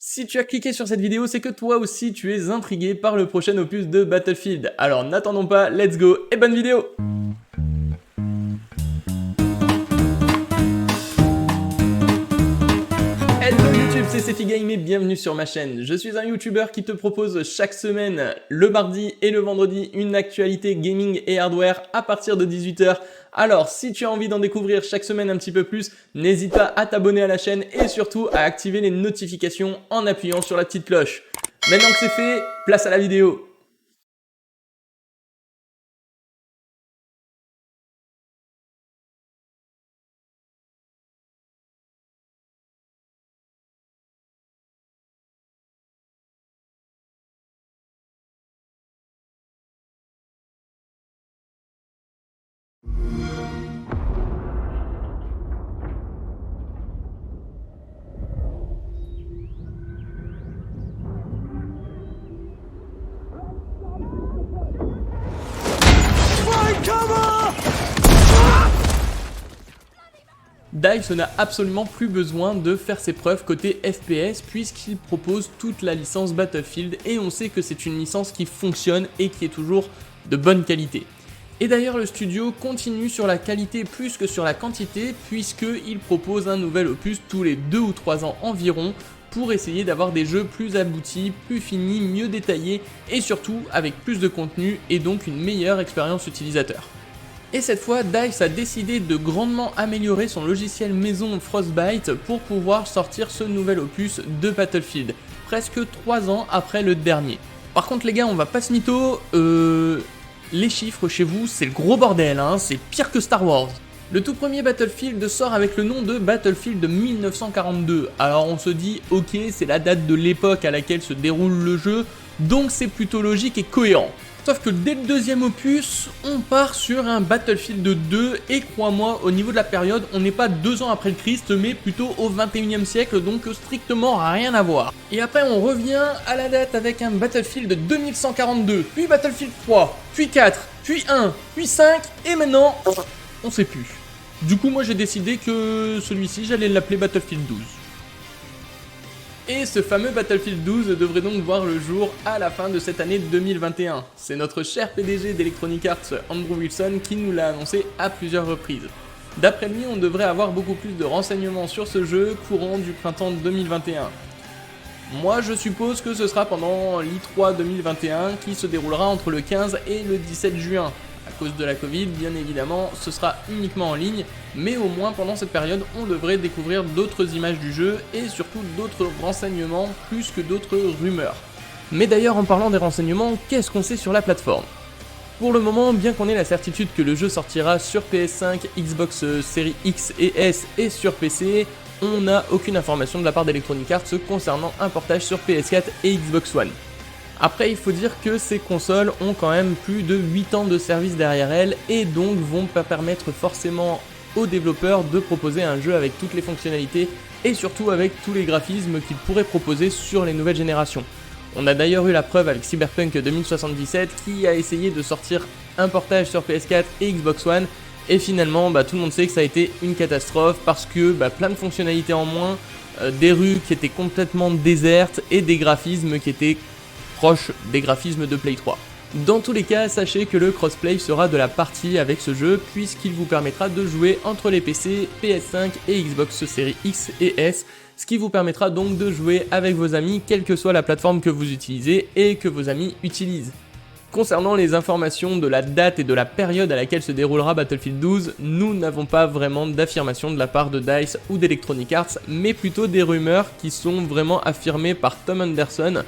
Si tu as cliqué sur cette vidéo, c'est que toi aussi tu es intrigué par le prochain opus de Battlefield. Alors n'attendons pas, let's go et bonne vidéo! Hello YouTube, c'est Sefigame et bienvenue sur ma chaîne. Je suis un YouTuber qui te propose chaque semaine, le mardi et le vendredi, une actualité gaming et hardware à partir de 18 h. Alors, si tu as envie d'en découvrir chaque semaine un petit peu plus, n'hésite pas à t'abonner à la chaîne et surtout à activer les notifications en appuyant sur la petite cloche. Maintenant que c'est fait, place à la vidéo. DICE n'a absolument plus besoin de faire ses preuves côté FPS puisqu'il propose toute la licence Battlefield et on sait que c'est une licence qui fonctionne et qui est toujours de bonne qualité. Et d'ailleurs le studio continue sur la qualité plus que sur la quantité puisqu'il propose un nouvel opus tous les 2 ou 3 ans environ pour essayer d'avoir des jeux plus aboutis, plus finis, mieux détaillés et surtout avec plus de contenu et donc une meilleure expérience utilisateur. Et cette fois, DICE a décidé de grandement améliorer son logiciel maison Frostbite pour pouvoir sortir ce nouvel opus de Battlefield, presque 3 ans après le dernier. Par contre les gars, on va pas se mytho, les chiffres chez vous c'est le gros bordel, hein, c'est pire que Star Wars. Le tout premier Battlefield sort avec le nom de Battlefield 1942, alors on se dit ok c'est la date de l'époque à laquelle se déroule le jeu, donc c'est plutôt logique et cohérent. Sauf que dès le deuxième opus, on part sur un Battlefield 2 et crois-moi, au niveau de la période, on n'est pas 2 ans après le Christ, mais plutôt au 21e siècle, donc strictement rien à voir. Et après on revient à la date avec un Battlefield 2142, puis Battlefield 3, puis 4, puis 1, puis 5, et maintenant, on sait plus. Du coup moi j'ai décidé que celui-ci j'allais l'appeler Battlefield 12. Et ce fameux Battlefield 12 devrait donc voir le jour à la fin de cette année 2021. C'est notre cher PDG d'Electronic Arts, Andrew Wilson, qui nous l'a annoncé à plusieurs reprises. D'après lui, on devrait avoir beaucoup plus de renseignements sur ce jeu courant du printemps 2021. Moi, je suppose que ce sera pendant l'E3 2021 qui se déroulera entre le 15 et le 17 juin. À cause de la Covid, bien évidemment, ce sera uniquement en ligne, mais au moins pendant cette période, on devrait découvrir d'autres images du jeu et surtout d'autres renseignements plus que d'autres rumeurs. Mais d'ailleurs, en parlant des renseignements, qu'est-ce qu'on sait sur la plateforme ? Pour le moment, bien qu'on ait la certitude que le jeu sortira sur PS5, Xbox Series X et S et sur PC, on n'a aucune information de la part d'Electronic Arts concernant un portage sur PS4 et Xbox One. Après, il faut dire que ces consoles ont quand même plus de 8 ans de service derrière elles et donc vont pas permettre forcément aux développeurs de proposer un jeu avec toutes les fonctionnalités et surtout avec tous les graphismes qu'ils pourraient proposer sur les nouvelles générations. On a d'ailleurs eu la preuve avec Cyberpunk 2077 qui a essayé de sortir un portage sur PS4 et Xbox One et finalement tout le monde sait que ça a été une catastrophe parce que plein de fonctionnalités en moins, des rues qui étaient complètement désertes et des graphismes qui étaient proche des graphismes de Play 3. Dans tous les cas, sachez que le crossplay sera de la partie avec ce jeu puisqu'il vous permettra de jouer entre les PC, PS5 et Xbox Series X et S, ce qui vous permettra donc de jouer avec vos amis quelle que soit la plateforme que vous utilisez et que vos amis utilisent. Concernant les informations de la date et de la période à laquelle se déroulera Battlefield 12, nous n'avons pas vraiment d'affirmation de la part de DICE ou d'Electronic Arts, mais plutôt des rumeurs qui sont vraiment affirmées par Tom Henderson,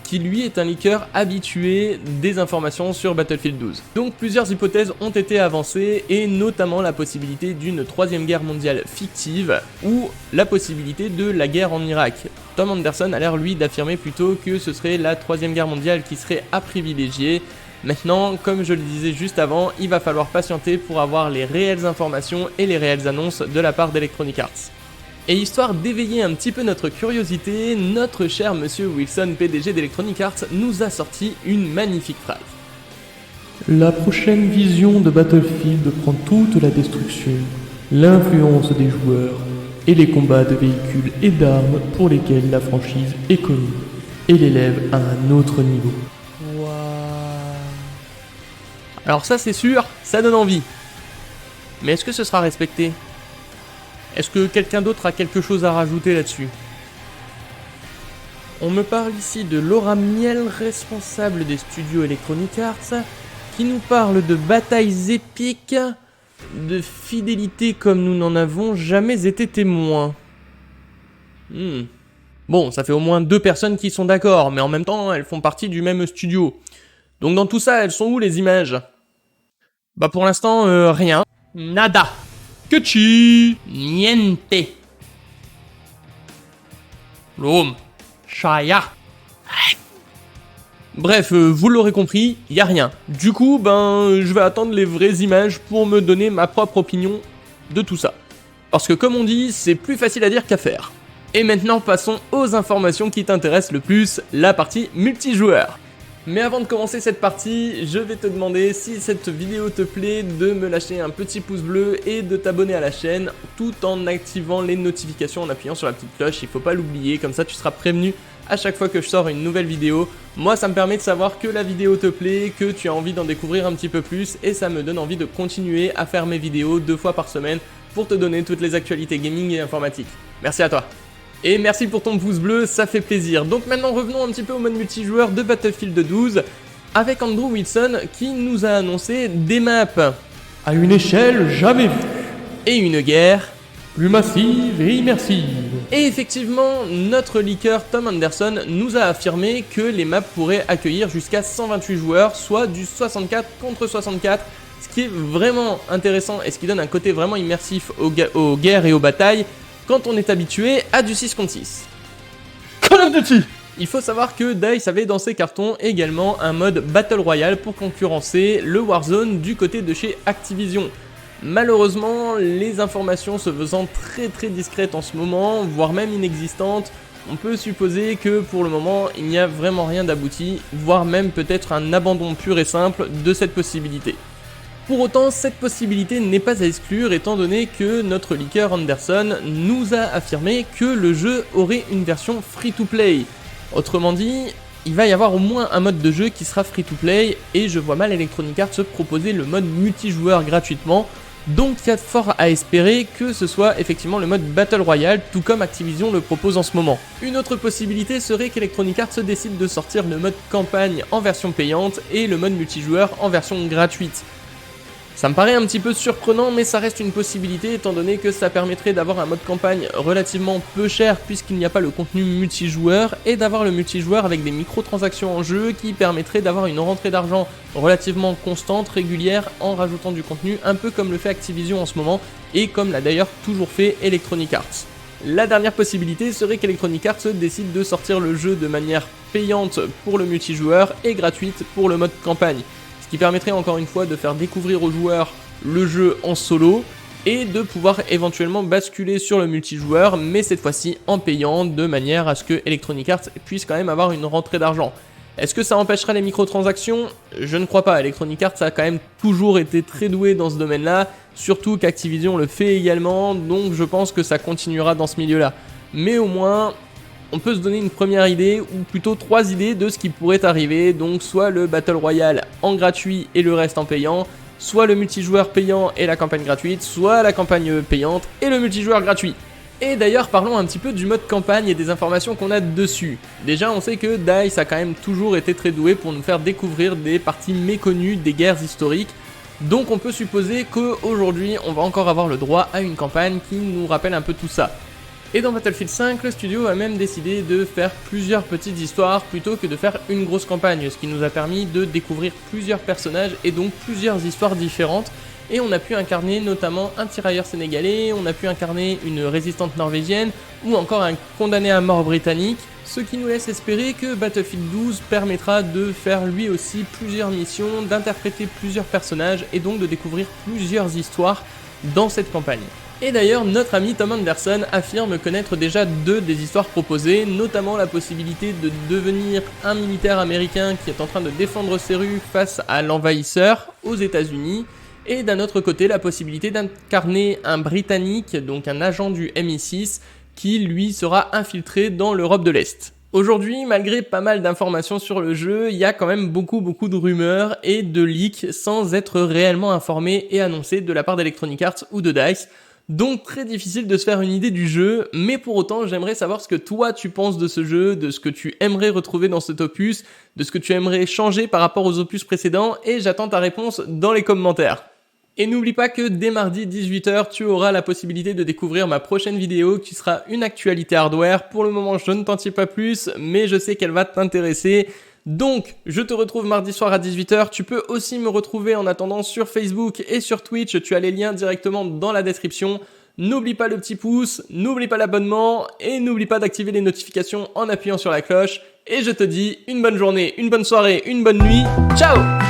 qui lui est un leaker habitué des informations sur Battlefield 12. Donc plusieurs hypothèses ont été avancées et notamment la possibilité d'une 3ème guerre mondiale fictive ou la possibilité de la guerre en Irak. Tom Henderson a l'air lui d'affirmer plutôt que ce serait la 3ème guerre mondiale qui serait à privilégier. Maintenant, comme je le disais juste avant, il va falloir patienter pour avoir les réelles informations et les réelles annonces de la part d'Electronic Arts. Et histoire d'éveiller un petit peu notre curiosité, notre cher monsieur Wilson, PDG d'Electronic Arts, nous a sorti une magnifique phrase. La prochaine vision de Battlefield prend toute la destruction, l'influence des joueurs et les combats de véhicules et d'armes pour lesquels la franchise est connue et l'élève à un autre niveau. Waouh. Alors ça c'est sûr, ça donne envie. Mais est-ce que ce sera respecté? Est-ce que quelqu'un d'autre a quelque chose à rajouter là-dessus? On me parle ici de Laura Miel, responsable des studios Electronic Arts, qui nous parle de batailles épiques, de fidélité comme nous n'en avons jamais été témoins. Bon, ça fait au moins 2 personnes qui sont d'accord, mais en même temps, elles font partie du même studio. Donc dans tout ça, elles sont où les images? Bah pour l'instant, rien. Nada. Kechi. Niente. L'homme. Chaya. Bref, vous l'aurez compris, y a rien. Du coup, je vais attendre les vraies images pour me donner ma propre opinion de tout ça. Parce que comme on dit, c'est plus facile à dire qu'à faire. Et maintenant, passons aux informations qui t'intéressent le plus, la partie multijoueur. Mais avant de commencer cette partie, je vais te demander, si cette vidéo te plaît, de me lâcher un petit pouce bleu et de t'abonner à la chaîne, tout en activant les notifications en appuyant sur la petite cloche, il faut pas l'oublier, comme ça tu seras prévenu à chaque fois que je sors une nouvelle vidéo. Moi ça me permet de savoir que la vidéo te plaît, que tu as envie d'en découvrir un petit peu plus, et ça me donne envie de continuer à faire mes vidéos 2 fois par semaine pour te donner toutes les actualités gaming et informatique. Merci à toi. Et merci pour ton pouce bleu, ça fait plaisir. Donc maintenant revenons un petit peu au mode multijoueur de Battlefield 12 avec Andrew Wilson qui nous a annoncé des maps À une échelle jamais vue, et une guerre. plus massive et immersive. Et effectivement, notre leaker Tom Anderson nous a affirmé que les maps pourraient accueillir jusqu'à 128 joueurs, soit du 64 contre 64, ce qui est vraiment intéressant et ce qui donne un côté vraiment immersif aux guerres et aux batailles, quand on est habitué à du 6 contre 6. Call of Duty. Il faut savoir que DICE avait dans ses cartons également un mode Battle Royale pour concurrencer le Warzone du côté de chez Activision. Malheureusement, les informations se faisant très discrètes en ce moment, voire même inexistantes, on peut supposer que pour le moment il n'y a vraiment rien d'abouti, voire même peut-être un abandon pur et simple de cette possibilité. Pour autant, cette possibilité n'est pas à exclure étant donné que notre leaker Anderson nous a affirmé que le jeu aurait une version free-to-play. Autrement dit, il va y avoir au moins un mode de jeu qui sera free-to-play et je vois mal Electronic Arts se proposer le mode multijoueur gratuitement, donc il y a fort à espérer que ce soit effectivement le mode Battle Royale, tout comme Activision le propose en ce moment. Une autre possibilité serait qu'Electronic Arts décide de sortir le mode campagne en version payante et le mode multijoueur en version gratuite. Ça me paraît un petit peu surprenant, mais ça reste une possibilité étant donné que ça permettrait d'avoir un mode campagne relativement peu cher puisqu'il n'y a pas le contenu multijoueur et d'avoir le multijoueur avec des microtransactions en jeu qui permettrait d'avoir une rentrée d'argent relativement constante, régulière en rajoutant du contenu un peu comme le fait Activision en ce moment et comme l'a d'ailleurs toujours fait Electronic Arts. La dernière possibilité serait qu'Electronic Arts décide de sortir le jeu de manière payante pour le multijoueur et gratuite pour le mode campagne. Ce qui permettrait encore une fois de faire découvrir aux joueurs le jeu en solo et de pouvoir éventuellement basculer sur le multijoueur, mais cette fois-ci en payant, de manière à ce que Electronic Arts puisse quand même avoir une rentrée d'argent. Est-ce que ça empêchera les microtransactions? Je ne crois pas, Electronic Arts a quand même toujours été très doué dans ce domaine-là, surtout qu'Activision le fait également, donc je pense que ça continuera dans ce milieu-là. Mais au moins, on peut se donner une première idée, ou plutôt 3 idées de ce qui pourrait arriver, donc soit le Battle Royale en gratuit et le reste en payant, soit le multijoueur payant et la campagne gratuite, soit la campagne payante et le multijoueur gratuit. Et d'ailleurs parlons un petit peu du mode campagne et des informations qu'on a dessus. Déjà on sait que DICE a quand même toujours été très doué pour nous faire découvrir des parties méconnues des guerres historiques, donc on peut supposer qu'aujourd'hui on va encore avoir le droit à une campagne qui nous rappelle un peu tout ça. Et dans Battlefield 5, le studio a même décidé de faire plusieurs petites histoires plutôt que de faire une grosse campagne, ce qui nous a permis de découvrir plusieurs personnages et donc plusieurs histoires différentes. Et on a pu incarner notamment un tirailleur sénégalais, on a pu incarner une résistante norvégienne ou encore un condamné à mort britannique, ce qui nous laisse espérer que Battlefield 12 permettra de faire lui aussi plusieurs missions, d'interpréter plusieurs personnages et donc de découvrir plusieurs histoires dans cette campagne. Et d'ailleurs, notre ami Tom Anderson affirme connaître déjà 2 des histoires proposées, notamment la possibilité de devenir un militaire américain qui est en train de défendre ses rues face à l'envahisseur aux États-Unis, et d'un autre côté la possibilité d'incarner un Britannique, donc un agent du MI6, qui lui sera infiltré dans l'Europe de l'Est. Aujourd'hui, malgré pas mal d'informations sur le jeu, il y a quand même beaucoup de rumeurs et de leaks sans être réellement informés et annoncés de la part d'Electronic Arts ou de DICE. Donc très difficile de se faire une idée du jeu, mais pour autant j'aimerais savoir ce que toi tu penses de ce jeu, de ce que tu aimerais retrouver dans cet opus, de ce que tu aimerais changer par rapport aux opus précédents, et j'attends ta réponse dans les commentaires. Et n'oublie pas que dès mardi 18h, tu auras la possibilité de découvrir ma prochaine vidéo qui sera une actualité hardware. Pour le moment, je ne t'en dis pas plus, mais je sais qu'elle va t'intéresser. Donc, je te retrouve mardi soir à 18h. Tu peux aussi me retrouver en attendant sur Facebook et sur Twitch. Tu as les liens directement dans la description. N'oublie pas le petit pouce, n'oublie pas l'abonnement et n'oublie pas d'activer les notifications en appuyant sur la cloche. Et je te dis une bonne journée, une bonne soirée, une bonne nuit. Ciao!